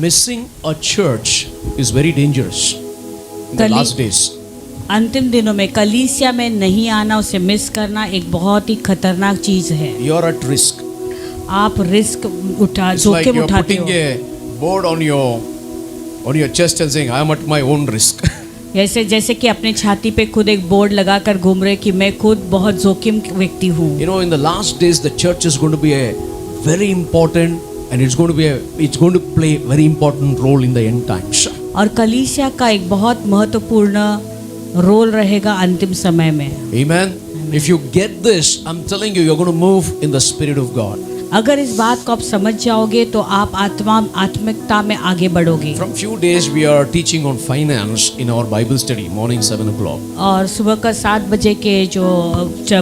missing a church is very dangerous in the last days. अंतिम दिनों में कलीसिया में नहीं आना, उसे मिस करना एक बहुत ही खतरनाक चीज है। You are at risk. आप रिस्क It's like जोखिम you are उठाते putting हो। a board on your chest and saying, I am at my own risk. जैसे कि अपने छाती पे खुद एक बोर्ड लगाकर घूम रहे कि मैं खुद बहुत जोखिम व्यक्ति हूँ। You know, in the last days, the church is going to be a very important, and it's going to play a very important role in the end times. और कलीसिया का एक बहुत महत्वपूर्ण रोल रहेगा अंतिम समय में। Amen. If you get this, I'm telling you, you're going to move in the Spirit of God. अगर इस बात को आप समझ जाओगे तो आप आत्मिकता में आगे बढ़ोगे। From few days, we are teaching on finance in our Bible study, morning 7 o'clock. और सुबह का 7 बजे के जो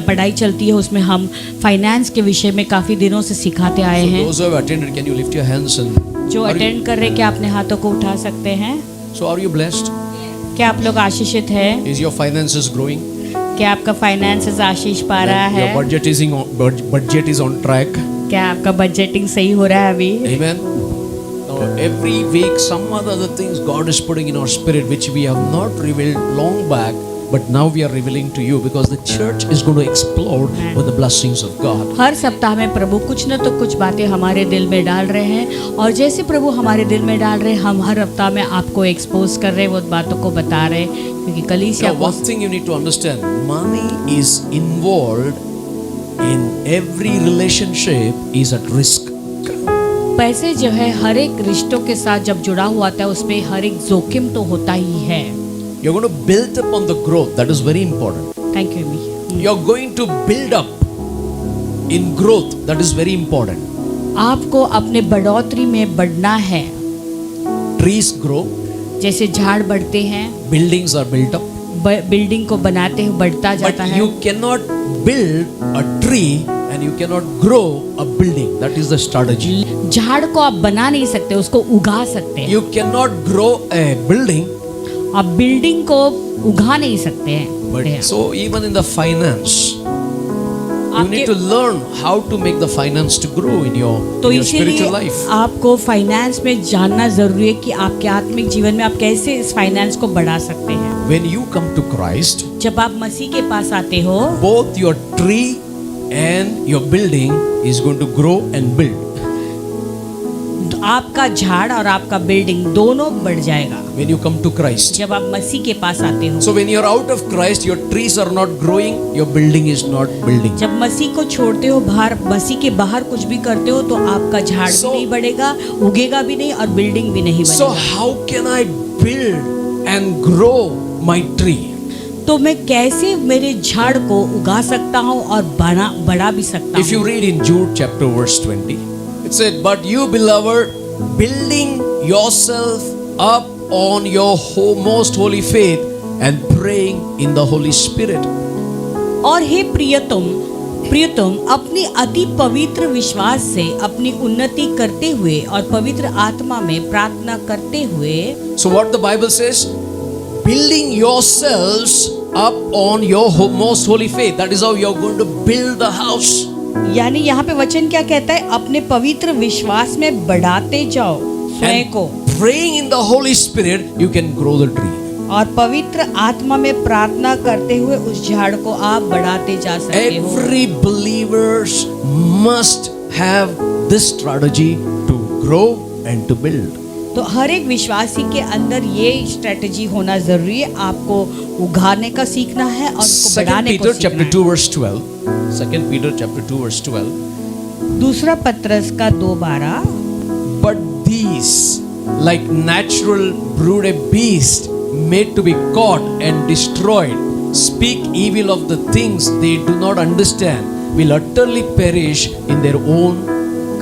पढ़ाई चलती है उसमें हम फाइनेंस के विषय में काफ़ी दिनों से सिखाते आए So हैं। those who have attended, can you lift your hands and? जो अटेंड कर रहे हैं, क्या अपने हाथों को उठा सकते हैं? So are you blessed? क्या आप लोग आशीषित हैं? Is your finances growing? क्या आपका फाइनेंस आशीष पा रहा है? Your budget is on track. क्या आपका बजटिंग सही हो रहा है अभी? Amen. Now, every week, some other things God is putting in our spirit, which we have not revealed long back, but now we are revealing to you, because the church is going to explode with the blessings of God. हर सप्ताह में प्रभु कुछ न तो कुछ बातें हमारे दिल में डाल रहे हैं, और जैसे प्रभु हमारे दिल में डाल रहे हैं, हम हर हफ्ता में आपको एक्सपोज कर रहे हैं, वो बातों को बता रहे हैं, क्योंकि कलीसिया Now, one thing you need to understand: money is involved in every relationship is at risk. पैसे जो है हर एक रिश्तों के साथ जब जुड़ा हुआ होता है उसमें हर एक जोखिम तो होता ही है। You're going to build up on the growth. That is very important. Thank you me. You're going to build up in growth. That is very important. आपको अपने बढ़ोतरी में बढ़ना है। Trees grow. जैसे झाड़ बढ़ते हैं, Buildings are built up. Building को बनाते हैं, बढ़ता जाता But है। you cannot build a tree and you cannot grow a building. That is the strategy. झाड़ को आप बना नहीं सकते, उसको उगा सकते हैं। You cannot grow a building. आप बिल्डिंग को उगा नहीं सकते हैं। But so even in the finance, you need to learn how to make the finance to grow in your spiritual life. आपको फाइनेंस में जानना जरूरी है कि आपके आत्मिक जीवन में आप कैसे इस फाइनेंस को बढ़ा सकते हैं। When you come to Christ, जब आप मसीह के पास आते हो, both your tree and your building is going to grow and build. आपका झाड़ और आपका बिल्डिंग दोनों बढ़ जाएगा When you come to Christ. जब आप मसीह के पास आते हो। So when you're out of Christ, your trees are not growing, your building is not building. जब मसीह को छोड़ते हो, बाहर मसीह के बाहर कुछ भी करते हो, तो आपका झाड़ भी नहीं बढ़ेगा, उगेगा भी नहीं और बिल्डिंग भी नहीं So बनेगा। how can I build and grow my tree? तो मैं कैसे मेरे झाड़ को उगा सकता हूँ और बढ़ा भी सकता If you हूँ? read in Jude chapter verse 20, it said, "But you, beloved, building yourself up on your most holy faith and praying in the Holy Spirit." और हे प्रियतम अपनी अति पवित्र विश्वास से अपनी उन्नति करते हुए और पवित्र आत्मा में प्रार्थना करते हुए। So what the Bible says? Building yourselves up on your most holy faith. That is how you are going to build the house. यानी यहाँ पे वचन क्या कहता है? अपने पवित्र विश्वास में बढ़ाते जाओ स्वयं को, Praying in the Holy Spirit, you can grow the tree. और पवित्र आत्मा में प्रार्थना करते हुए उस झाड़ को आप बढ़ाते जा सकते हो। Every believers must have this strategy to grow and to build. तो हर एक विश्वासी के अंदर ये स्ट्रेटजी होना जरूरी है। आपको उगाने का सीखना है और उसको बढ़ाने को सीखना है। 2 verse 12. 2 Peter chapter 2 verse 12. दूसरा पत्रस का 2:12। But these, like natural brooded beasts, made to be caught and destroyed, speak evil of the things they do not understand, will utterly perish in their own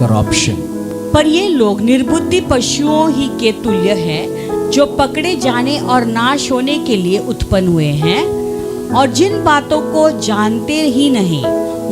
corruption. पर ये लोग निर्बुद्धि पशुओं ही के तुल्य हैं, जो पकड़े जाने और नाश होने के लिए उत्पन्न हुए हैं, और जिन बातों को जानते ही नहीं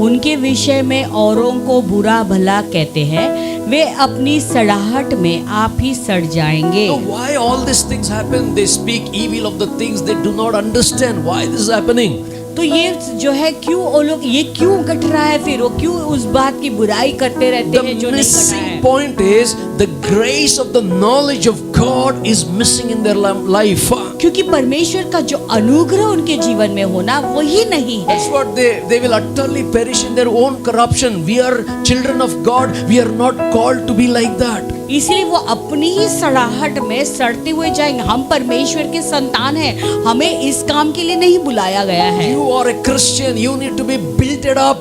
उनके विषय में औरों को बुरा भला कहते हैं, वे अपनी सड़ाहट में आप ही सड़ जाएंगे। Now, why all these things happen? They speak evil of the things they do not understand. Why this is happening? तो ये जो है क्यों वो लोग ये क्यों घट रहा है, फिर वो क्यों उस बात की बुराई करते रहते हैं जो The नहीं घटा missing है। point is the grace of the knowledge of God is missing in their life. क्योंकि परमेश्वर का जो अनुग्रह उनके जीवन में होना वही नहीं है। That's what they will utterly perish in their own corruption. We are children of God. We are not called to be like that. इसलिए वो अपनी ही सड़ाहट में सड़ते हुए जाएंगे। हम परमेश्वर के संतान हैं, हमें इस काम के लिए नहीं बुलाया गया है। You are a Christian. You need to be built up.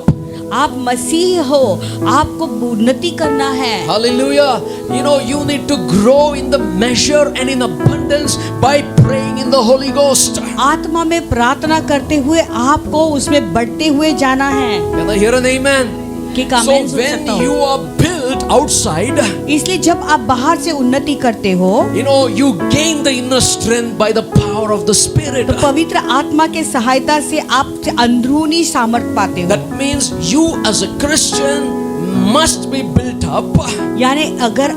आप मसीह हो, आपको उन्नति करना है। Hallelujah. You know, you need to grow in the measure and in abundance by praying in the Holy Ghost. आत्मा में प्रार्थना करते हुए आपको उसमें बढ़ते हुए जाना है। Can I hear an amen? कि So आमेन सुन when सकता हूँ। you are built outside, इसलिए जब आप बाहर से उन्नति करते हो you know, you gain the inner strength by the power of the Spirit. तो पवित्र आत्मा के सहायता से आप अंदरूनी सामर्थ पाते हो। That means you as a Christian must be built up. यानी अगर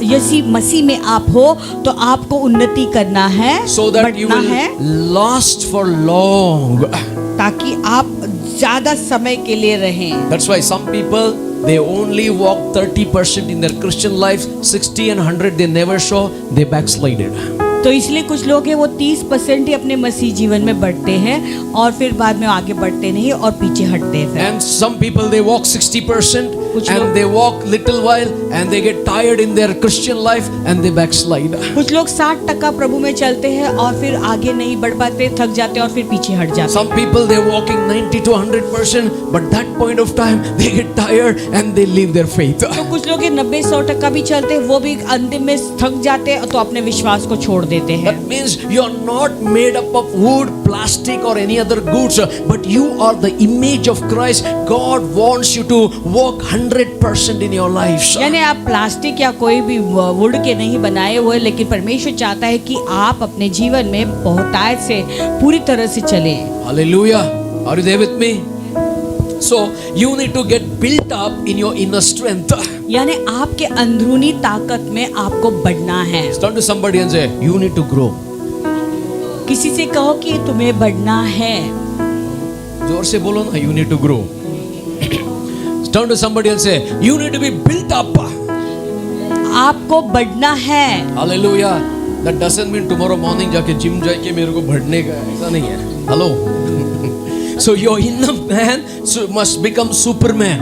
यसी मसीह में आप हो तो आपको उन्नति करना है, So that you बढ़ना will है, last for long. ताकि आप ज्यादा समय के लिए रहें। That's why some people, they only walk 30% in their Christian life, 60 and 100 they never show, they backslided. तो इसलिए कुछ लोग हैं वो 30% ही अपने मसीह जीवन में बढ़ते हैं और फिर बाद में आगे बढ़ते नहीं और पीछे हटते हैं फिर। And some people they walk 60% कुछ and लोग- they walk little while and they get tired in their Christian life and they backslide. कुछ लोग 60% प्रभु में चलते हैं और फिर आगे नहीं बढ़ पाते, थक जाते और फिर पीछे हट जाते हैं। Some people they're walking 90 to 100%, but that point of time they get tired and they leave their faith. तो कुछ लोग 90-100% भी चलते हैं, वो भी अंतिम में थक जाते हैं तो अपने विश्वास को छोड़ देते हैं। That means you are not made up of wood, plastic or any other goods, but you are the image of Christ. God wants you to walk 100% in your lives. यानी आप प्लास्टिक या कोई भी वुड के नहीं बनाए हुए, लेकिन परमेश्वर चाहता है कि आप अपने जीवन में बहुतायत से पूरी तरह से चलें। Hallelujah. Are you there with me? So you need to get built up in your inner strength. यानी आपके अंदरूनी ताकत में आपको बढ़ना है। Turn to somebody and say, you need to grow. किसी से कहो कि तुम्हें बढ़ना है। जोर से बोलो ना, you need to grow. Turn to somebody and say, you need to be built up. आपको बढ़ना है। Hallelujah. That doesn't mean tomorrow morning जाके जिम जाके मेरे को बढ़ने का है, ऐसा नहीं है. Hello. So your inner man must become Superman.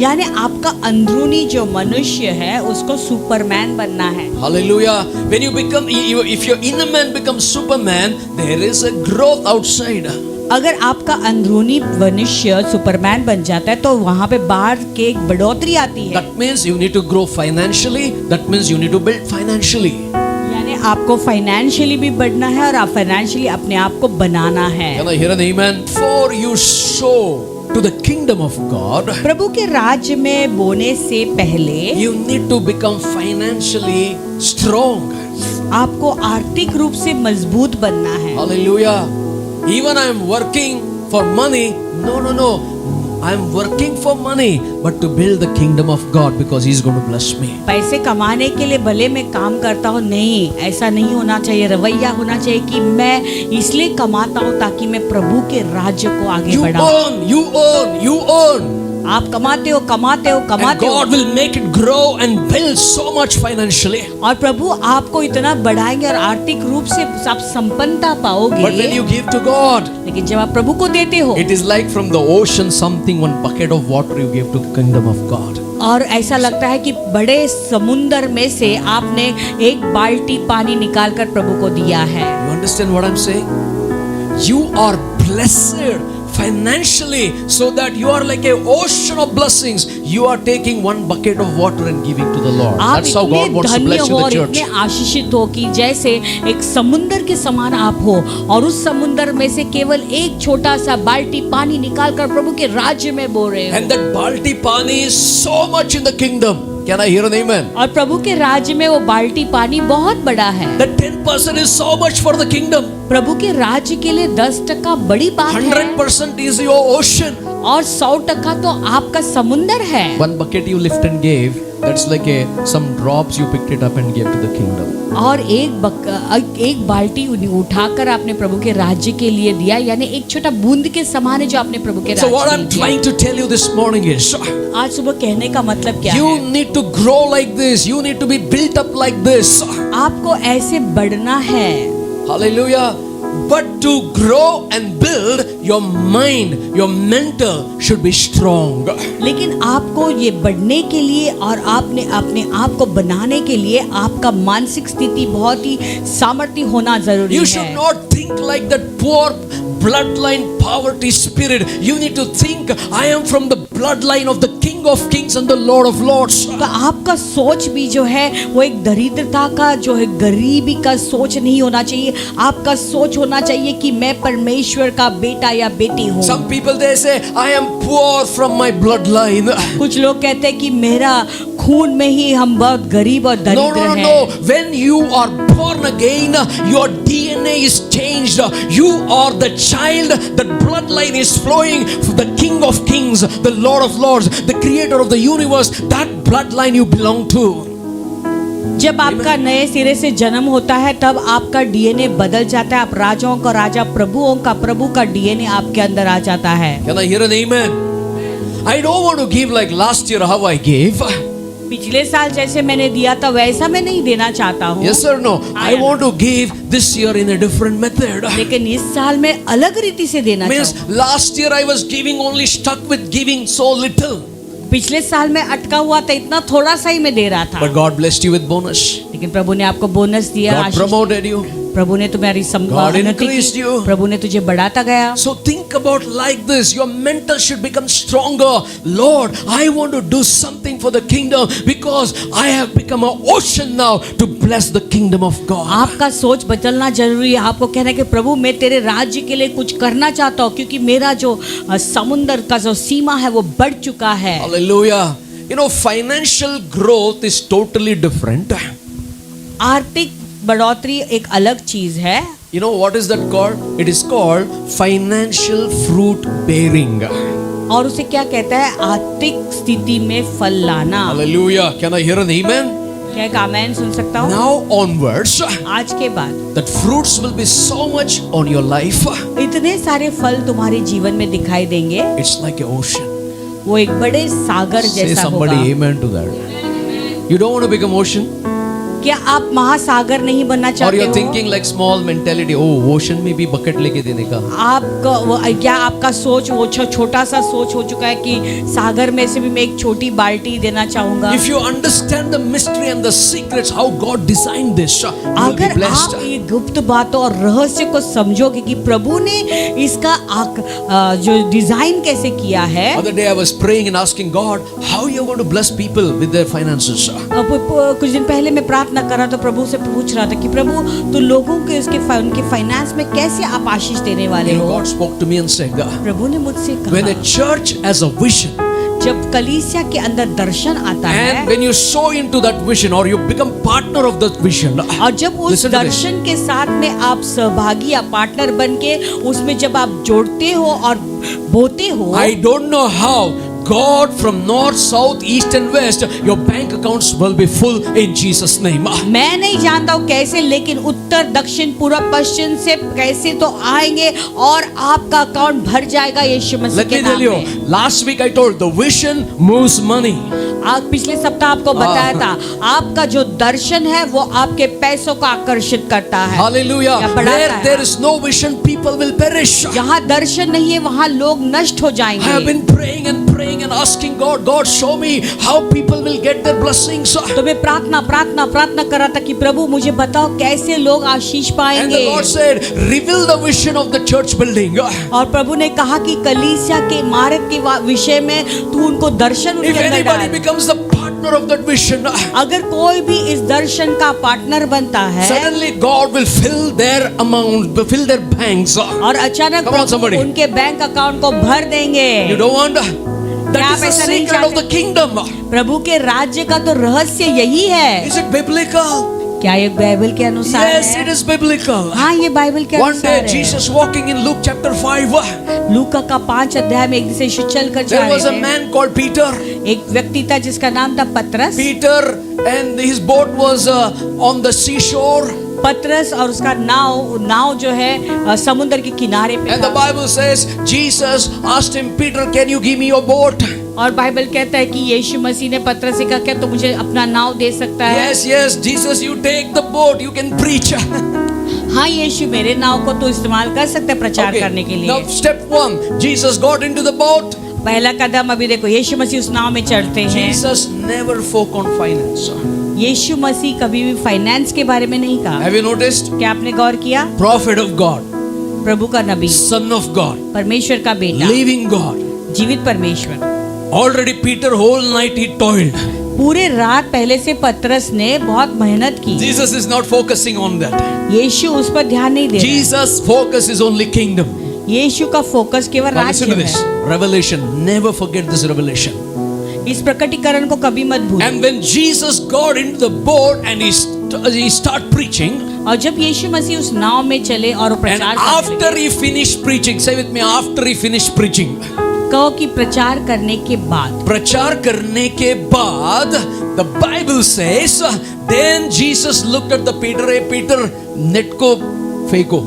यानी आपका अंदरूनी जो मनुष्य है उसको सुपरमैन बनना है। Hallelujah. When you become, if your inner man becomes Superman, there is a growth outside. अगर आपका अंदरूनी मनुष्य सुपरमैन बन जाता है तो वहाँ पे बाहर के एक बढ़ोतरी आती है। That means you need to grow financially. That means you need to build financially. यानी आपको फाइनेंशियली भी बढ़ना है और आप फाइनेंशियली अपने आप को बनाना है। Can I hear an amen? Before you sow to the kingdom of God, प्रभु के राज्य में बोने से पहले you need to become financially strong. आपको आर्थिक रूप से मजबूत बनना है। Hallelujah. Even I am working for money. No. I am working for money, but to build the kingdom of God because He is going to bless me. पैसे कमाने के लिए भले मैं काम करता हूँ, नहीं, ऐसा नहीं होना चाहिए। रवैया होना चाहिए कि मैं इसलिए कमाता हूँ ताकि मैं प्रभु के राज्य को आगे बढ़ाऊं। You earn. आप कमाते हो And God will make it grow and build so much financially. और प्रभु आपको इतना बढ़ाएंगे और आर्थिक रूप से आप संपन्नता पाओगे। But when you give to God, लेकिन जब आप प्रभु को देते हो it is like from the ocean something, one bucket of water you give to the kingdom of God. और ऐसा लगता है कि बड़े समुंदर में से आपने एक बाल्टी पानी निकालकर प्रभु को दिया है। You understand what I'm saying? You are blessed financially so that you are like an ocean of blessings. You are taking one bucket of water and giving to the Lord. आप That's how इतने God wants to धन्य bless you, हो the और church. इतने आशीषित हो कि जैसे एक समुंदर के समान आप हो और उस समुंदर में से केवल एक छोटा सा बाल्टी पानी निकालकर प्रभु के राज्य में बो रहे हो। And that balti pani is so much in the kingdom. Can I hear an amen? और प्रभु के राज्य में वो बाल्टी पानी बहुत बड़ा है। That 10% is so much for the kingdom. प्रभु के राज्य के लिए 10% बड़ी बात है 100% is your ocean. और 100% तो आपका समुंदर है। One bucket you lift and gave, That's like some drops you picked it up and gave to the kingdom. और एक बाल्टी उठाकर आपने प्रभु के राज्य के लिए दिया, यानी एक छोटा बूंद के समान है जो आपने प्रभु के So what राज्य I'm के लिए trying to tell you this morning is, दिया। आज सुबह कहने का मतलब क्या you है? need to grow like this. You need to be built up like this. आपको ऐसे बढ़ना है। Hallelujah. But to grow and build, your mind, your mental should be strong. लेकिन आपको ये बढ़ने के लिए और आपने अपने आप को बनाने के लिए आपका मानसिक स्थिति बहुत ही सामर्थ्य होना जरूरी You should है। not think like that poor bloodline poverty spirit. You need to think, I am from the bloodline of the King of Kings and the Lord of Lords. तो आपका सोच भी जो है वो एक दरिद्रता का, जो है गरीबी का सोच नहीं होना चाहिए। आपका सोच होना चाहिए कि मैं परमेश्वर का बेटा या बेटी हूँ। Some people they say, I am poor from my bloodline. कुछ लोग कहते हैं कि मेरा खून में ही हम बहुत गरीब और No, दरिद्र no, no, हैं। no. When you are born again, your DNA is changed. You are the child. That bloodline is flowing from the King of Kings, the Lord of Lords, the Creator of the universe. That bloodline you belong to. जब आपका नए सिरे से जन्म होता है तब आपका डीएनए बदल जाता है। आप राजाओं का राजा, प्रभुओं का प्रभु का डीएनए आपके अंदर आ जाता है। Can I hear an amen? I don't want to give like last year how I gave. पिछले साल जैसे मैंने दिया था वैसा मैं नहीं देना चाहता हूँ। Yes or no? I want to give this year in a different method. लेकिन इस साल मैं अलग रीति से देना Means चाहूँ। last year I was giving only stuck with giving so little. पिछले साल मैं अटका हुआ था, इतना थोड़ा सा ही मैं दे रहा था। But God blessed you with bonus. लेकिन प्रभु ने आपको बोनस दिया, God आशीष। promoted you. प्रभु ने तुम्हारी God उन्नति increased की, you. प्रभु ने तुझे बढ़ाता गया। So think about like this. Your mental should become stronger. Lord, I want to do something for the kingdom because I have become an ocean now to bless the kingdom of God. आपका सोच बदलना जरूरी है। आपको कहना है कि प्रभु मैं तेरे राज्य के लिए कुछ करना चाहता हूँ, क्योंकि मेरा जो समुंदर का जो सीमा है वो बढ़ चुका है। Hallelujah. You know, financial growth is totally different. आर्थिक बढ़ोतरी एक अलग चीज है। You know what is that called? It is called financial fruit bearing. और उसे क्या कहता है? आर्थिक स्थिति में फल लाना। Hallelujah. Can I hear an amen? क्या एक आमेन सुन सकता हूँ? Now onwards, आज के बाद that fruits will be so much on your life. इतने सारे फल तुम्हारे जीवन में दिखाई देंगे। It's like an ocean. वो एक बड़े सागर Say जैसा somebody होगा। amen to that. You don't want to become ocean? क्या आप महासागर नहीं बनना Or चाहते you're हो? thinking like small mentality. Oh, ocean में भी bucket लेके देने का. क्या आपका सोच वो छोटा सा सोच हो चुका है कि सागर में से भी मैं एक छोटी बाल्टी देना चाहूंगा? If you understand the mystery and the secrets how God designed this, you'll be अगर blessed. आप ये गुप्त बातों और रहस्य को समझोगे कि प्रभु ने इसका जो डिजाइन कैसे किया है। Other day I was praying and asking God, how you are going to bless people with their finances? कुछ दिन पहले मैं प्रार्थना कर रहा था, प्रभु से पूछ रहा था कि प्रभु तो लोगों के उनके फाइनेंस में कैसे आप आशीष देने वाले And हो? God spoke to me and said, प्रभु ने मुझसे when a कहा, church has a vision, जब कलीसिया के अंदर दर्शन आता and है when you sow into that vision or you become partner of that vision, और जब उस listen to this. दर्शन के साथ में आप सहभागी या पार्टनर बन के उसमें जब आप जोड़ते हो और बोते हो, I don't know how God from north, south, east and west, your bank accounts will be full in Jesus name. मैं नहीं जानता हूँ कैसे, लेकिन उत्तर दक्षिण पूर्व पश्चिम से कैसे तो आएंगे और आपका अकाउंट भर जाएगा यीशु मसीह Let के me tell नाम you, में। last week I told the vision moves money. आज पिछले सप्ताह आपको बताया था, आपका जो दर्शन है वो आपके पैसों को आकर्षित करता है। Hallelujah. या बढ़ाता Where है। there is no vision, people will perish. जहाँ दर्शन नहीं है वहाँ लोग नष्ट हो I have जाएंगे। been praying and asking God, God show me how people will get their blessings. तो मैं प्रार्थना कर रहा था कि प्रभु मुझे बताओ कैसे लोग आशीष And पाएंगे। the Lord said, reveal the vision of the church building. और प्रभु ने कहा कि कलीसिया के इमारत के विषय में तू उनको दर्शन If उनके अंदर anybody डाल। becomes the partner of that vision, अगर कोई भी इस दर्शन का पार्टनर बनता है suddenly God will fill their amount, fill their banks. और अचानक Come on, somebody. उनके बैंक अकाउंट को भर देंगे। You don't want that? क्या That is आप the ऐसा नहीं secret of चाहते? the kingdom. प्रभु के राज्य का तो रहस्य यही है। Is it biblical? क्या ये बाइबल के अनुसार Yes, it है? is biblical. हाँ, ये बाइबल के One day अनुसार है। Jesus walking in Luke chapter 5. लूका का 5 अध्याय में एक दिन से यीशु चल कर जा There was a रहे थे। man called Peter. एक व्यक्ति था जिसका नाम था पतरस। Peter and his boat was on the seashore. पतरस और उसका नाव जो है समुद्र के किनारे पे And the था। Bible says Jesus asked him, Peter, can you give me your boat? और बाइबल कहता है कि यीशु मसीह ने पतरस से कहा, क्या तो मुझे अपना नाव दे सकता है? Yes, yes, Jesus, you take the boat, you can preach. हाँ यीशु, मेरे नाव को तो इस्तेमाल कर सकते हैं प्रचार करने के लिए। Now step 1, Jesus got into the boat. पहला कदम अभी देखो, यीशु मसीह उस नाव में चढ़ते हैं। Jesus never spoke on finance. यीशु मसीह कभी भी फाइनेंस के बारे में नहीं कहा। Have you noticed? क्या आपने गौर किया? Prophet of God, प्रभु का नबी, Son of God, परमेश्वर का बेटा, living God. जीवित परमेश्वर। Already Peter whole night he toiled. पूरे रात पहले से पतरस ने बहुत मेहनत की। Jesus is not focusing on that. यीशु उस पर ध्यान नहीं दे रहा। Jesus' focus is only kingdom. यीशु का फोकस केवल Now listen राज्य to this. है। Revelation. Never forget this revelation. इस प्रकटीकरण को कभी मत भूलो। And when Jesus got into the boat and he start preaching, और जब यीशु मसीह उस नाव में चले और वो and प्रचार करने after लगे, he finished preaching, say with me, after he finished preaching, कहो कि प्रचार करने के बाद, प्रचार करने के बाद, the Bible says, then Jesus looked at the Peter, hey Peter, net को फेंको.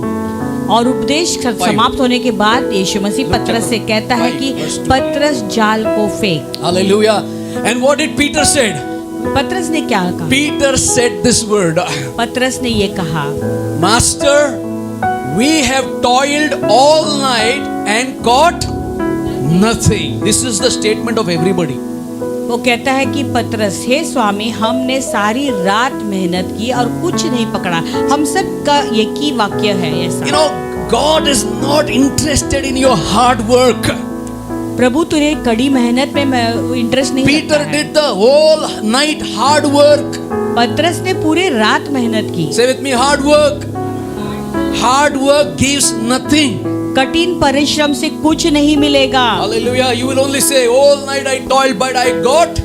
और उपदेश समाप्त होने के बाद यीशु मसीह पतरस से कहता है कि पतरस जाल को फेंक। Hallelujah. And what did Peter said? पतरस ने क्या कहा? Peter said this word, पतरस ने ये कहा, Master, we have toiled all night and caught nothing. This is the statement of everybody. वो कहता है कि पतरस, हे स्वामी, हमने सारी रात मेहनत की और कुछ नहीं पकड़ा। हम सब का एक ही वाक्य है ऐसा। You know, God is not interested in your hard work. प्रभु तुझे कड़ी मेहनत में इंटरेस्ट नहीं Peter रखता है। did the whole night hard work. पतरस ने पूरे रात मेहनत की। Say with me, hard work. Hard work gives nothing. कठिन परिश्रम से कुछ नहीं मिलेगा। Hallelujah. You will only say, all night I toiled, but I got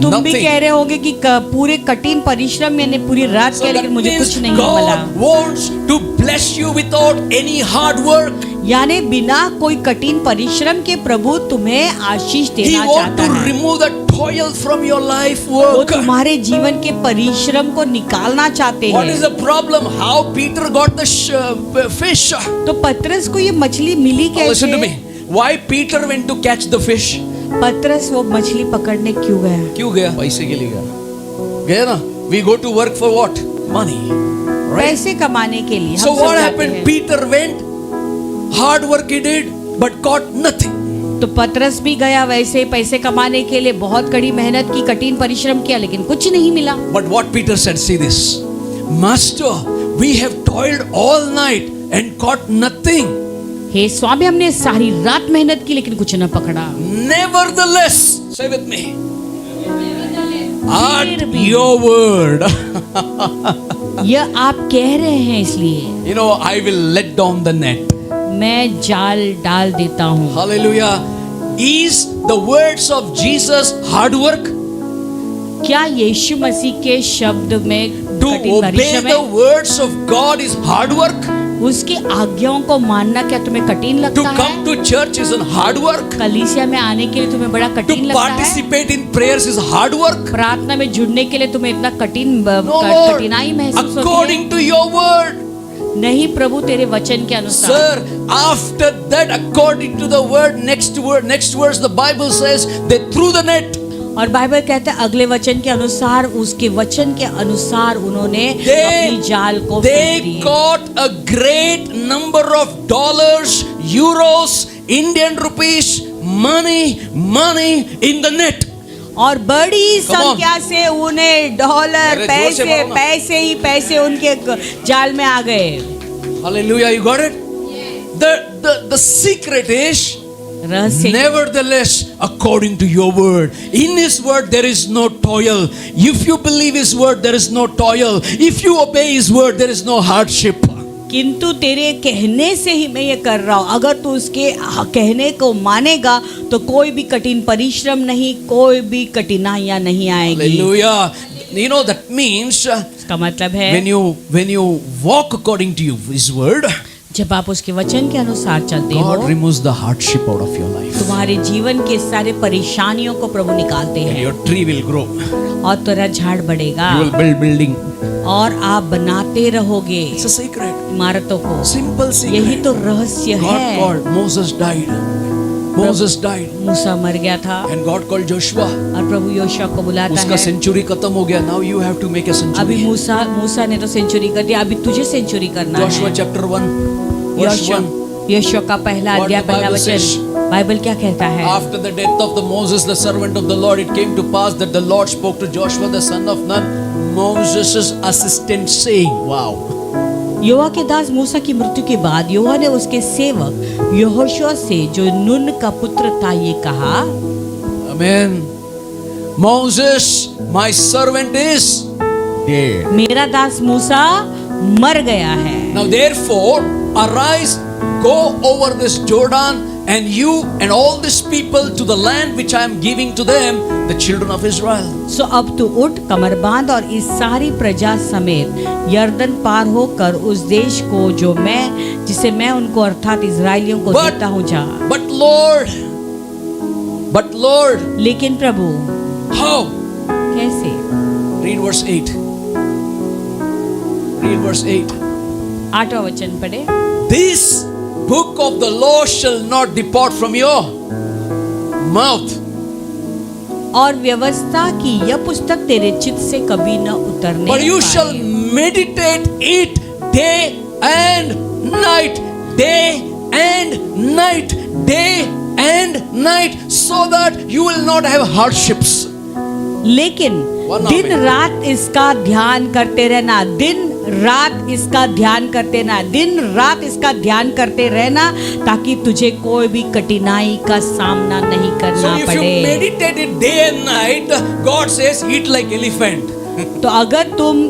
तुम भी nothing. कह रहे होगे कि पूरे कठिन परिश्रम मैंने पूरी रात So किया that लेकिन मुझे means कुछ नहीं मिला। God wants to bless you without any hard work. यानी बिना कोई कठिन परिश्रम के प्रभु तुम्हें आशीष He देना wants चाहता to है। remove the toil from your life वो work. तुम्हारे जीवन के परिश्रम को निकालना चाहते What is हैं। the problem? How Peter got the fish? तो पतरस को ये मछली मिली Listen to me. कैसे? Why Peter went to catch the fish? पतरस वो मछली पकड़ने क्यों गया? क्यों गया? पैसे के लिए गया ना? We go to work for what? Money. Right? पैसे कमाने के लिए। So हम सब what जाते happened? हैं। Peter went, hard work he did, but caught nothing. तो पतरस भी गया वैसे पैसे कमाने के लिए, बहुत कड़ी मेहनत की, कठिन परिश्रम किया लेकिन कुछ नहीं मिला। But what Peter said, see this. Master, we have toiled all night and caught nothing. हे स्वामी, हमने सारी रात मेहनत की लेकिन कुछ न पकड़ा। Nevertheless, say with me, at फिर भी। your word, यह आप कह रहे हैं इसलिए you know, I will let down the net. मैं जाल डाल देता हूँ। Hallelujah. Is the words of Jesus hard work? क्या यीशु मसीह के शब्द में To कठिन obey परिश्रम the है? words of God is hard work. उसकी आज्ञाओं को मानना क्या तुम्हें कठिन To लगता है? come to church is a hard work. कलीसिया में आने के लिए तुम्हें बड़ा To कठिन लगता है? participate in prayers is hard work. प्रार्थना में जुड़ने के लिए तुम्हें इतना No, Lord. कठिनाई महसूस होती है? According to your word. नहीं प्रभु, तेरे वचन के अनुसार। Sir, after that, according to the word, next verse, the Bible says they threw the net. और बाइबल कहता है अगले वचन के अनुसार, उसके वचन के अनुसार उन्होंने अपनी जाल को फेंक They the. got a great number of dollars, euros, Indian rupees, money in the net. और बड़ी Come on. संख्या से उन्हें डॉलर, अरे जोर से पैसे बोलो ना। पैसे ही पैसे उनके जाल में आ गए। Hallelujah, you got it? The secret is, रहस्य nevertheless, according to your word. In his word there is no toil. If you believe his word, there is no toil. If you obey his word, there is no hardship. किंतु तेरे कहने से ही मैं ये कर रहा हूँ। अगर तू उसके कहने को मानेगा तो कोई भी कठिन परिश्रम नहीं, कोई भी कठिनाइयां नहीं आएगी। Hallelujah. You know that means इसका मतलब है when you walk according to His word, जब आप उसके वचन के अनुसार चलते हो, God removes the hardship out of your life. तुम्हारे जीवन के सारे परेशानियों को प्रभु निकालते And हैं your tree will grow. और तेरा झाड़ बढ़ेगा You will build building. और आप बनाते रहोगे It's a secret. इमारतों को। Simple यही secret. तो रहस्य God है। called. Moses died. Moses died. मूसा मर गया था And God called Joshua. और प्रभु योशुआ को बुलाता उसका है। सेंचुरी खत्म हो गया. Now you have to make a अभी century. मूसा ने तो सेंचुरी कर दिया, अभी तुझे सेंचुरी करना Joshua है। chapter 1 verse 1. योशुआ का पहला What अध्याय the पहला Bible says. वचन बाइबल क्या कहता है? After the death of the Moses, the servant of the Lord, it came to pass that the Lord spoke to Joshua, the son of Nun, Moses' assistant, saying, wow. यहोवा के दास मूसा की मृत्यु के बाद यहोवा ने उसके सेवक यहोशुआ से जो नून का पुत्र था ये कहा, Amen. Moses, my servant is dead. मेरा दास मूसा मर गया है। Now therefore, arise, go over this Jordan, and you and all these people to the land which I am giving to them, the children of Israel. सो अब तू उठ, कमर बांध और इस सारी प्रजा समेत यर्दन पार होकर उस देश को जिसे मैं उनको अर्थात इजराइलियों को But- देता हूँ जा। But Lord, लेकिन प्रभु how? कैसे? Read verse 8. Read verse 8. 8वां वचन पढ़े। This book of the law shall not depart from your mouth, और व्यवस्था की यह पुस्तक तेरे चित्त से कभी न उतरने but you पाए। shall meditate it day and night, day and night, day and night, so that you will not have hardships. लेकिन One दिन amen. रात इसका ध्यान करते रहना, दिन रात इसका ध्यान करते रहना, दिन रात इसका ध्यान करते रहना, ताकि तुझे कोई भी कठिनाई का सामना नहीं So करना if you पड़े। meditate it day and night, God says, eat like elephant. तो अगर तुम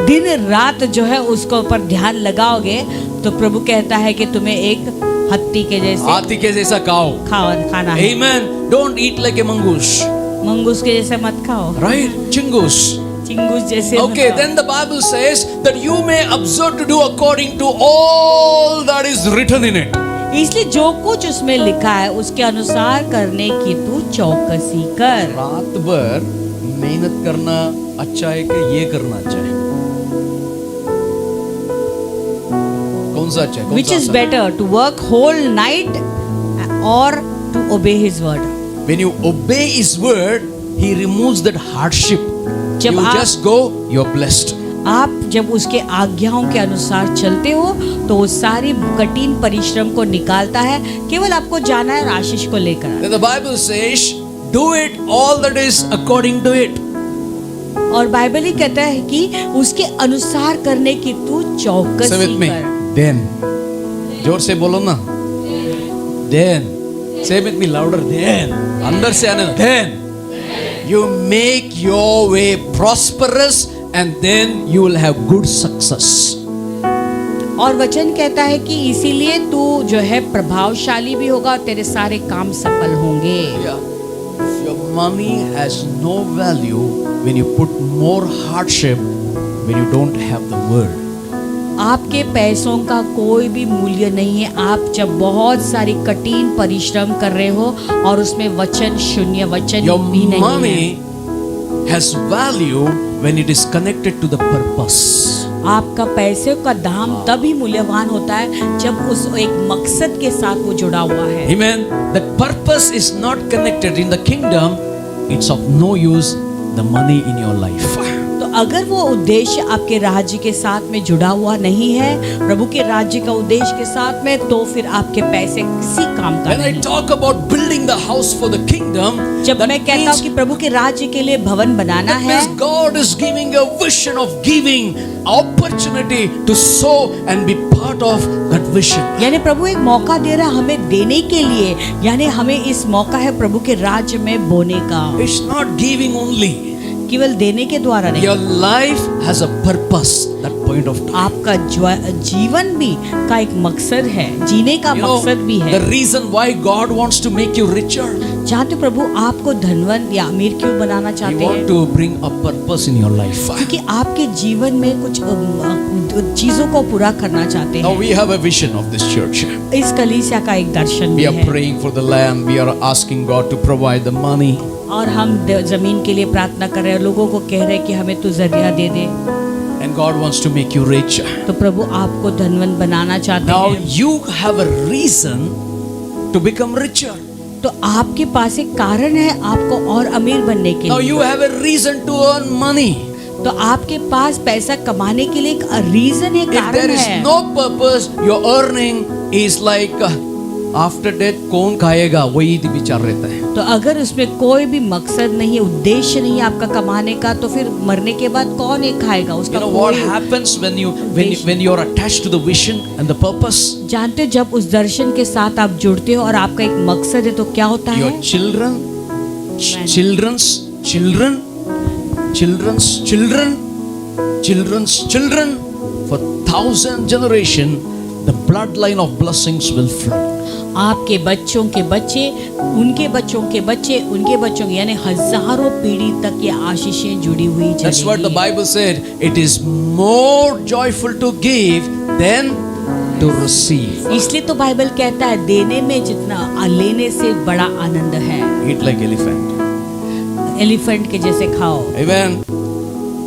दिन रात जो है उसको ऊपर ध्यान लगाओगे तो प्रभु कहता है कि तुम्हें एक हत्ती के जैसे हाथी के जैसा खाओ. खाना है। Amen. Don't eat like a mongoose. Mongoose के जैसे मत खाओ, Right? Chingus. चिंगूस जैसे मत Okay, खाओ। then the Bible says that you may observe to do according to all that is written in it. इसलिए जो कुछ उसमें लिखा है उसके अनुसार करने की तू चौकसी कर। रात भर मेहनत करना अच्छा है कि ये करना अच्छा है? कौन सा अच्छा है? Which is better, to work whole night or to obey his word? When you obey His word, He removes that hardship. जब You आप- just go, you're blessed. आप जब उसके आज्ञाओं के अनुसार चलते हो तो वो सारी कठिन परिश्रम को निकालता है, केवल आपको जाना है और आशीष को लेकर। Then the Bible says, do it all that is according to it. और बाइबल ही कहता है कि उसके अनुसार करने की तू Say चौकसी with me. कर। Then. जोर से बोलो ना. Then. Say with me louder. Then. अंदर से आने. Then. You make your way prosperous and then you will have good success. और वचन कहता है कि इसीलिए तू जो है प्रभावशाली भी होगा और तेरे सारे काम सफल होंगे। Yeah. Your money has no value when you put more hardship when you don't have the word. आपके पैसों का कोई भी मूल्य नहीं है आप जब बहुत सारी कठिन परिश्रम कर रहे हो और उसमें वचन शून्य वचन Your भी नहीं है। money has value when it is connected to the purpose. आपका पैसे का दाम तभी मूल्यवान होता है जब उस एक मकसद के साथ वो जुड़ा हुआ है। Amen. That purpose is not connected in the kingdom. It's of no use the money in your life. तो अगर वो उद्देश्य आपके राज्य के साथ में जुड़ा हुआ नहीं है, प्रभु के राज्य का उद्देश्य के साथ में, तो फिर आपके पैसे किसी काम का When I नहीं। talk about building the house for the kingdom, जब that मैं कहता means, हूँ कि प्रभु के राज्य के लिए भवन बनाना that है, means God is giving a vision of giving opportunity to sow and be part of that vision. यानी प्रभु एक मौका दे रहा हमें देने के लिए, यानी हमें इस मौका है प्रभु के राज्य में बोने का, It's not giving only. केवल देने के द्वारा नहीं। Your life has a purpose. That point of time. आपका जीवन भी का एक मकसद है, जीने का You know, मकसद भी है। the reason why God wants to make you richer. जानते हो प्रभु आपको धनवान या अमीर क्यों बनाना He चाहते हैं? want to bring a purpose in your life. क्योंकि आपके जीवन में कुछ चीजों को पूरा करना चाहते Now हैं। we have a vision of this church. इस कलीसिया का एक दर्शन We भी are है praying for the land. We are asking God to provide the money. और हम जमीन के लिए प्रार्थना कर रहे हैं, लोगों को कह रहे हैं कि हमें तू जरिया दे दे। And God wants to make you rich. तो प्रभु आपको धनवान बनाना चाहते Now हैं। you have a reason to become richer. तो आपके पास एक कारण है आपको और अमीर बनने के Now लिए। you have a reason to earn money. तो आपके पास पैसा कमाने के लिए एक रीजन है, If there कारण is है। no purpose, your earning is like after death कौन खाएगा वही विचार रहता है. तो अगर उसमें कोई भी मकसद नहीं है, उद्देश्य नहीं है आपका कमाने का, तो फिर मरने के बाद कौन ये खाएगा You उसका know what कोई happens when you are attached to the vision and the purpose? जानते हो जब उस दर्शन के साथ आप जुड़ते हो और आपका एक मकसद है तो क्या होता Your है? children's children for 1,000 generation the bloodline of blessings will flow. आपके बच्चों के बच्चे, उनके बच्चों के बच्चे, उनके बच्चों के, यानी हजारों पीढ़ी तक ये आशीषें जुड़ी हुई That's what the चलेंगी। Bible said. It is more joyful to give than to receive. इसलिए तो बाइबल कहता है देने में जितना लेने से बड़ा आनंद है। Eat like elephant. एलिफेंट के जैसे खाओ। Amen.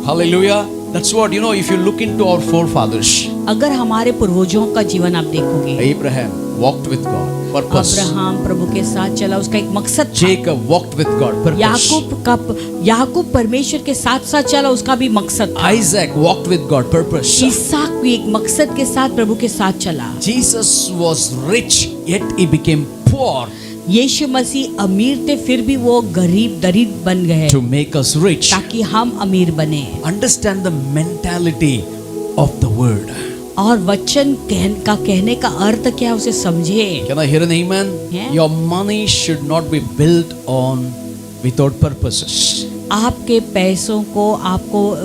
Hallelujah. That's what, if you look into our forefathers. अगर हमारे पूर्वजों का जीवन आप देखोगे, Abraham walked with God. Purpose. Abraham प्रभु के साथ चला, उसका एक मकसद था। Jacob walked with God. Purpose. याकूब परमेश्वर के साथ साथ चला, उसका भी मकसद था। Isaac walked with God. Purpose. इसहाक भी एक मकसद के साथ प्रभु के साथ चला। Jesus was rich, yet he became poor यीशु मसीह अमीर थे, फिर भी वो गरीब दरिद्र बन गए to make us rich. ताकि हम अमीर बने। Understand the mentality of the word. और वचन कहने का अर्थ क्या है उसे समझे। Can I hear an amen? Yeah. Your money should not be built on without purposes. आपके पैसों को आपको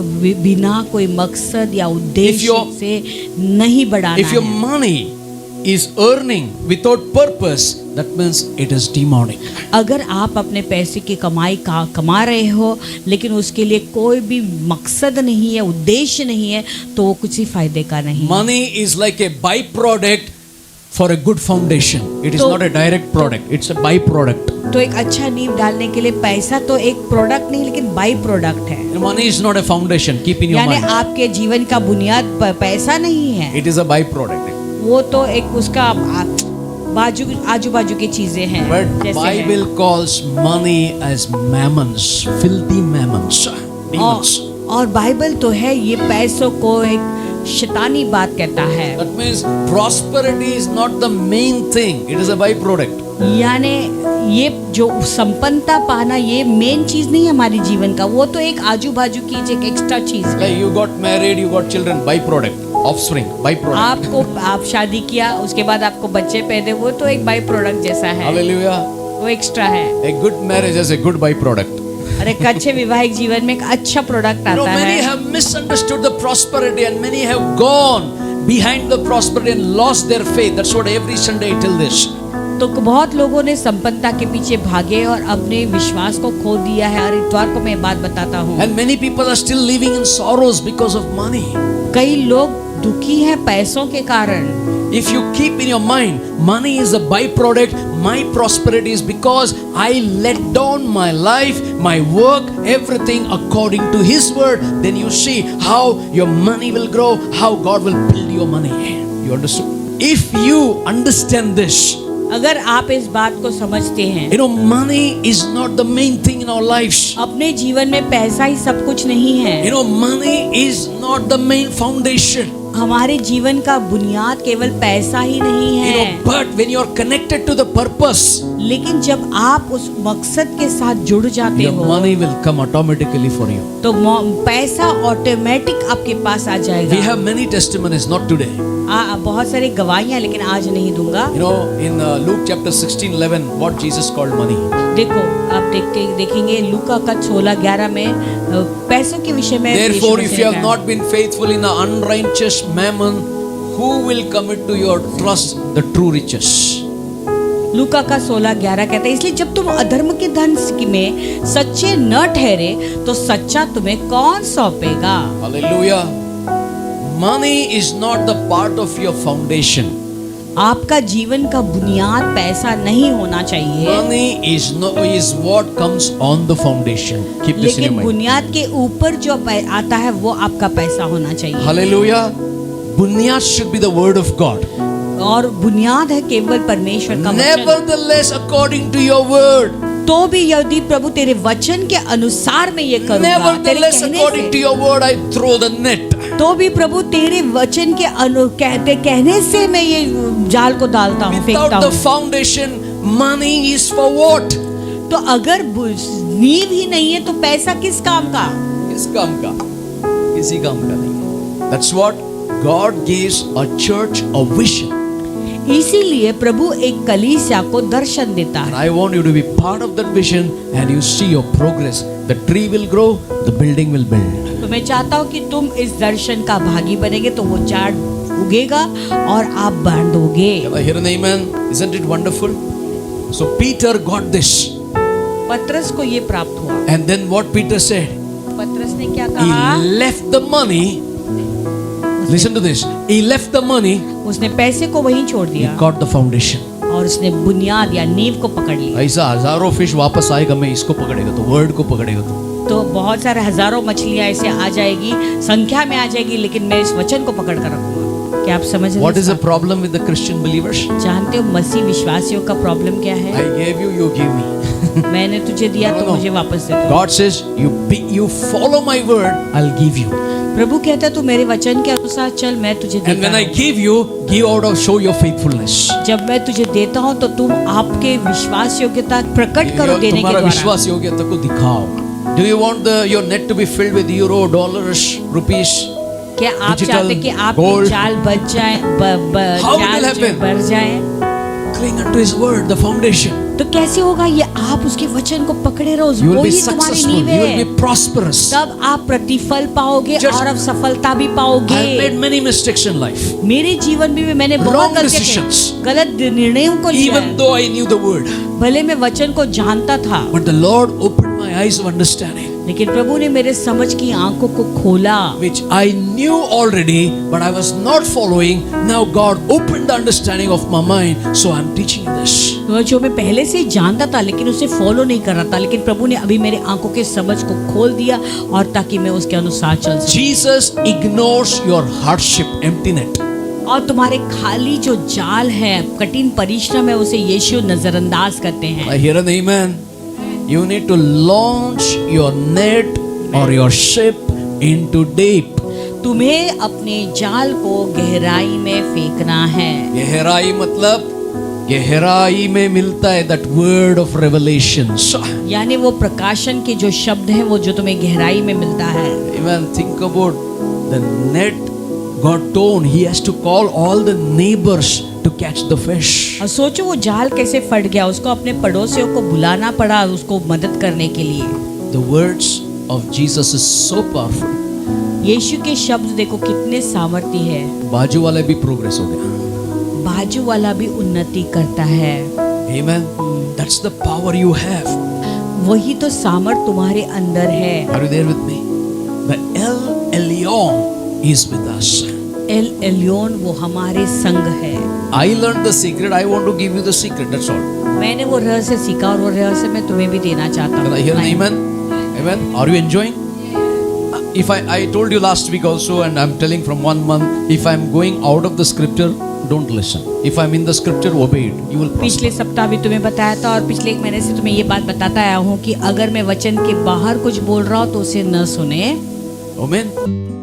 बिना कोई मकसद या उद्देश्य से नहीं बढ़ाना If your है। money is earning without purpose, that means it is demonic. अगर आप अपने पैसे की कमाई का कमा रहे हो लेकिन उसके लिए कोई भी मकसद नहीं है, उद्देश्य नहीं है, तो वो कुछ ही फायदे का नहीं। Money is like a byproduct for a good foundation. It is तो- not a direct product. It's a byproduct. तो एक अच्छा नींव डालने के लिए पैसा तो एक प्रोडक्ट नहीं लेकिन बाई प्रोडक्ट है। Money is not a foundation. Keep in your यानी mind. आपके जीवन का बुनियाद पैसा नहीं है, It is a byproduct. वो तो एक उसका आजू बाजू की चीजें हैं। But जैसे Bible calls money as mammons, filthy mammons, demons. और बाइबल तो है ये पैसों को एक शैतानी बात कहता है। That means prosperity is not the main thing. It is a byproduct. यानी ये जो संपन्नता पाना ये मेन चीज नहीं है हमारे जीवन का, वो तो एक आजू बाजू की एक एक्स्ट्रा चीज है। Like you got married, you got children, byproduct. Offspring, byproduct. आप शादी किया, उसके बाद आपको बच्चे पैदा, वो तो एक बाई प्रोडक्ट जैसा है, Hallelujah. वो एक्स्ट्रा है। A good marriage is a good byproduct. और एक अच्छे वैवाहिक जीवन में एक अच्छा प्रोडक्ट आता Many है। have misunderstood the prosperity and many have gone behind the prosperity and lost their faith. That's what every Sunday I tell this. तो बहुत लोगों ने संपन्नता के पीछे भागे और अपने विश्वास को खो दिया है। हर इतवार को मैं बात बताता हूँ। And many people are still living in sorrows because of money. कई लोग दुखी हैं पैसों के कारण। If you keep in your mind, money is a byproduct, my prosperity is because I let down my life, my work, everything according to His word, then you see how your money will grow, how God will build your money. You understood? If you understand this, अगर आप इस बात को समझते हैं, money is not the main thing in our lives. अपने जीवन में पैसा ही सब कुछ नहीं है। Money is not the main foundation. हमारे जीवन का बुनियाद केवल पैसा ही नहीं है। But when you are connected to the purpose, लेकिन जब आप उस मकसद के साथ जुड़ जाते your हो, money will come automatically for you. तो पैसा ऑटोमेटिक आपके पास आ जाएगा। We have many testimonies, not today. बहुत सारी गवाहियां, लेकिन आज नहीं दूंगा। In Luke chapter 16:11, what Jesus called money. देखो आप देखेंगे लूका का 16:11 में पैसों के विषय में। Therefore, if you have not been faithful in the unrighteous mammon, who will commit to your trust the true riches? लूका का 16:11 कहता है, इसलिए जब तुम अधर्म के धन में सच्चे न ठहरे तो सच्चा तुम्हें कौन सौंपेगा। Hallelujah. Money is not the part of your foundation. आपका जीवन का बुनियाद पैसा नहीं होना चाहिए, Money is what comes on the foundation. Keep this in your लेकिन mind. बुनियाद के ऊपर जो आता है वो आपका पैसा होना चाहिए। Hallelujah. Bunyad should be the word of God. और बुनियाद है केवल परमेश्वर का वचन। Nevertheless, according to your word. तो भी यदि प्रभु तेरे वचन के अनुसार मैं ये करूंगा, तेरे Nevertheless, कहने according to से, your word, I throw the net. तो भी प्रभु तेरे वचन के कहने से मैं ये जाल को डालता हूँ, फेंकता Without the हूँ। foundation, money is for what? तो अगर नींव ही नहीं है तो पैसा किस काम का। किस काम का? किसी काम का नहीं। That's what God gives a church a vision. इसीलिए प्रभु एक कलीसिया को दर्शन देता And है। I want you to be part of that vision and you see your progress. The tree will grow, the building will build. तो मैं चाहता हूँ कि तुम इस दर्शन का भागी बनेगे तो वो झाड़ उगेगा और आप बांधोगे। Can I hear an amen? Isn't it wonderful? So Peter got this. पतरस को ये प्राप्त हुआ। And then what Peter said? पतरस ने क्या कहा? He left the money. Listen to this. He left the money. उसने पैसे को वहीं छोड़ He दिया got the foundation. और उसने बुनियाद या नींव को पकड़ लिया। ऐसा हजारों फिश वापस आएगा, मैं इसको पकड़ेगा तो वर्ड को पकड़ेगा तो बहुत सारे हजारों मछलियां ऐसे आ जाएगी, संख्या में आ जाएगी, लेकिन मैं इस वचन को पकड़ कर रखूंगा। क्या आप समझ रहे हैं? What is the problem with the Christian believers? जानते हो मसीह विश्वासियों का प्रॉब्लम क्या है? I gave you, you give me. मैंने तुझे दिया No, तो no. मुझे वापस दे दो। God says, you follow my word, I'll give you. प्रभु कहता है तू मेरे वचन के अनुसार चल, मैं तुझे And देता when I हूँ। give you, give out of show your faithfulness. जब मैं तुझे देता हूँ तो तुम आपके विश्वास योग्यता प्रकट करो देने के तुम्हारा द्वारा। विश्वास योग्यता को दिखाओ. Do you want your net to be filled with euro, dollars, rupees? क्या आप digital, चाहते कि आपकी gold? जाल बच जाए, How it will जाल जो happen? बढ़ जाए? Cling unto His word, the foundation. तो कैसे होगा ये? आप उसके वचन को पकड़े रहो, You will be वही तुम्हारी successful. नींव You will है। be prosperous. तब आप प्रतिफल पाओगे Just- और अब सफलता भी I have पाओगे। made many mistakes in life. मेरे जीवन में भी मैंने बहुत Wrong गलतियां decisions. की, गलत निर्णयों को लिया Even है। though I knew the word, भले मैं वचन को जानता था, but the Lord opened my eyes of understanding, लेकिन प्रभु ने मेरे समझ की आंखों को खोला। which I knew already, but I was not following. Now God opened the understanding of my mind, so I'm teaching you this. तो जो मैं पहले से ही जानता था लेकिन उसे फॉलो नहीं कर रहा था, लेकिन प्रभु ने अभी मेरे आंखों के समझ को खोल दिया और ताकि मैं उसके अनुसार चल सकूं। Jesus ignores your hardship, empty net. और तुम्हारे खाली जो जाल है, कठिन परिश्रम है, उसे यीशु नजरअंदाज करते हैं। I hear an amen. You need to launch your net or your ship into deep. तुम्हें अपने जाल को गहराई में फेंकना है। गहराई मतलब गहराई में मिलता है that word of revelations. यानी वो प्रकाशन के जो शब्द हैं वो जो तुम्हें गहराई में मिलता है। Even think about the net got torn. He has to call all the neighbors to catch the fish. और सोचो वो जाल कैसे फट गया, उसको अपने पड़ोसियों को बुलाना पड़ा उसको मदद करने के लिए। The words of Jesus is so powerful. यीशु के शब्द देखो कितने सामर्थ्य है। बाजू वाले भी प्रोग्रेस हो गया. बाजू वाला भी उन्नति करता है। Amen. That's the power you have. वही तो सामर्थ तुम्हारे अंदर है। Are you there with me? The El Elyon is with us. El Elyon वो हमारे संग है। I learned the secret. I want to give you the secret. That's all. मैंने वो रहस्य सीखा और वो रहस्य मैं तुम्हें भी देना चाहता Can I hear an हूँ। amen? Amen. Are you enjoying? If I told you last week also, and I'm telling from 1 month, if I'm going out of the scripture, don't listen. If I'm in the scripture, obey it. You will prosper. पिछले सप्ताह भी तुम्हें बताया था और पिछले 1 महीने से तुम्हें ये बात बताता आया हूँ कि अगर मैं वचन के बाहर कुछ बोल रहा हूँ तो उसे न सुने। Amen.